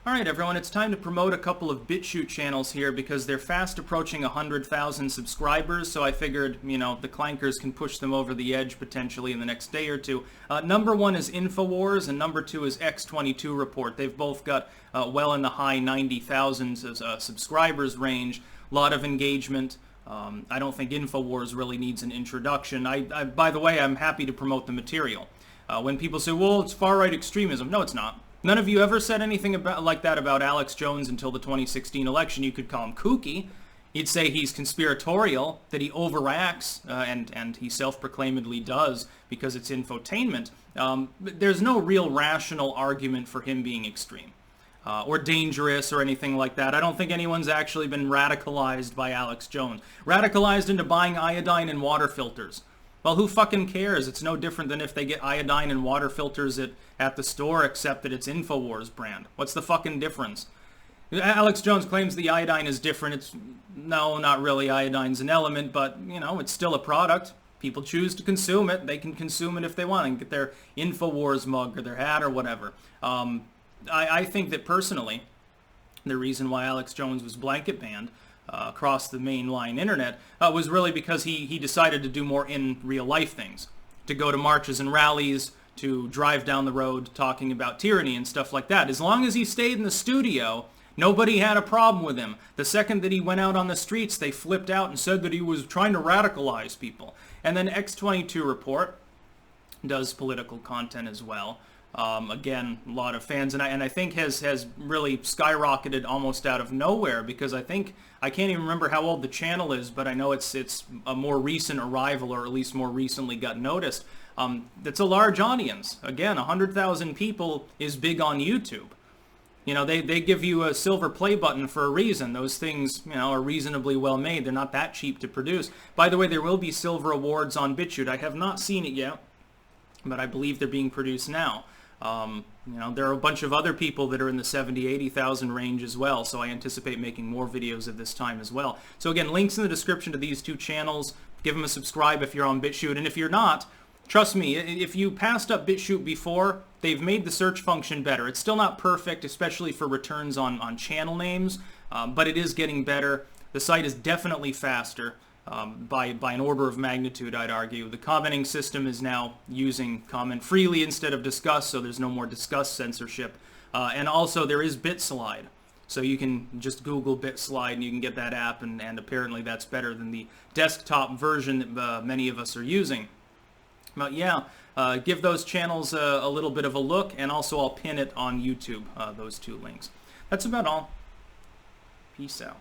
Alright everyone, it's time to promote a couple of Bitchute channels here because they're fast approaching 100,000 subscribers, so I figured, the clankers can push them over the edge potentially in the next day or two. Number one is Infowars, and number two is X22 Report. They've both got well in the high 90,000 subscribers range, a lot of engagement. I don't think Infowars really needs an introduction. By the way, I'm happy to promote the material. When people say, well, it's far-right extremism, no, it's not. None of you ever said anything like that about Alex Jones until the 2016 election. You could call him kooky. You'd say he's conspiratorial, that he overacts, and he self-proclaimedly does because it's infotainment. There's no real rational argument for him being extreme or dangerous or anything like that. I don't think anyone's actually been radicalized by Alex Jones. Radicalized into buying iodine and water filters. Well, who fucking cares? It's no different than if they get iodine and water filters at the store, except that it's Infowars brand. What's the fucking difference? Alex Jones claims the iodine is different. No, not really. Iodine's an element, but, it's still a product. People choose to consume it. They can consume it if they want and get their Infowars mug or their hat or whatever. I think that personally, the reason why Alex Jones was blanket banned across the mainline internet was really because he decided to do more in real life things, to go to marches and rallies, to drive down the road talking about tyranny and stuff like that. As long as he stayed in the studio, nobody had a problem with him. The second that he went out on the streets, they flipped out and said that he was trying to radicalize people. And then X22 Report does political content as well. Again, a lot of fans, and I think has really skyrocketed almost out of nowhere, because I can't even remember how old the channel is, but I know it's a more recent arrival, or at least more recently got noticed. That's a large audience. Again, 100,000 people is big on YouTube. They give you a silver play button for a reason. Those things, are reasonably well made. They're not that cheap to produce. By the way, there will be silver awards on Bitchute. I have not seen it yet, but I believe they're being produced now. There are a bunch of other people that are in the 70,000-80,000 range as well, so I anticipate making more videos at this time as well. So again, links in the description to these two channels. Give them a subscribe if you're on Bitchute, and if you're not, trust me, if you passed up Bitchute before, they've made the search function better. It's still not perfect, especially for returns on channel names, but it is getting better. The site is definitely faster. By an order of magnitude, I'd argue. The commenting system is now using comment freely instead of discuss, so there's no more discuss censorship. And also there is BitSlide, so you can just Google BitSlide and you can get that app, and apparently that's better than the desktop version that many of us are using. But yeah, give those channels a little bit of a look, and also I'll pin it on YouTube, those two links. That's about all. Peace out.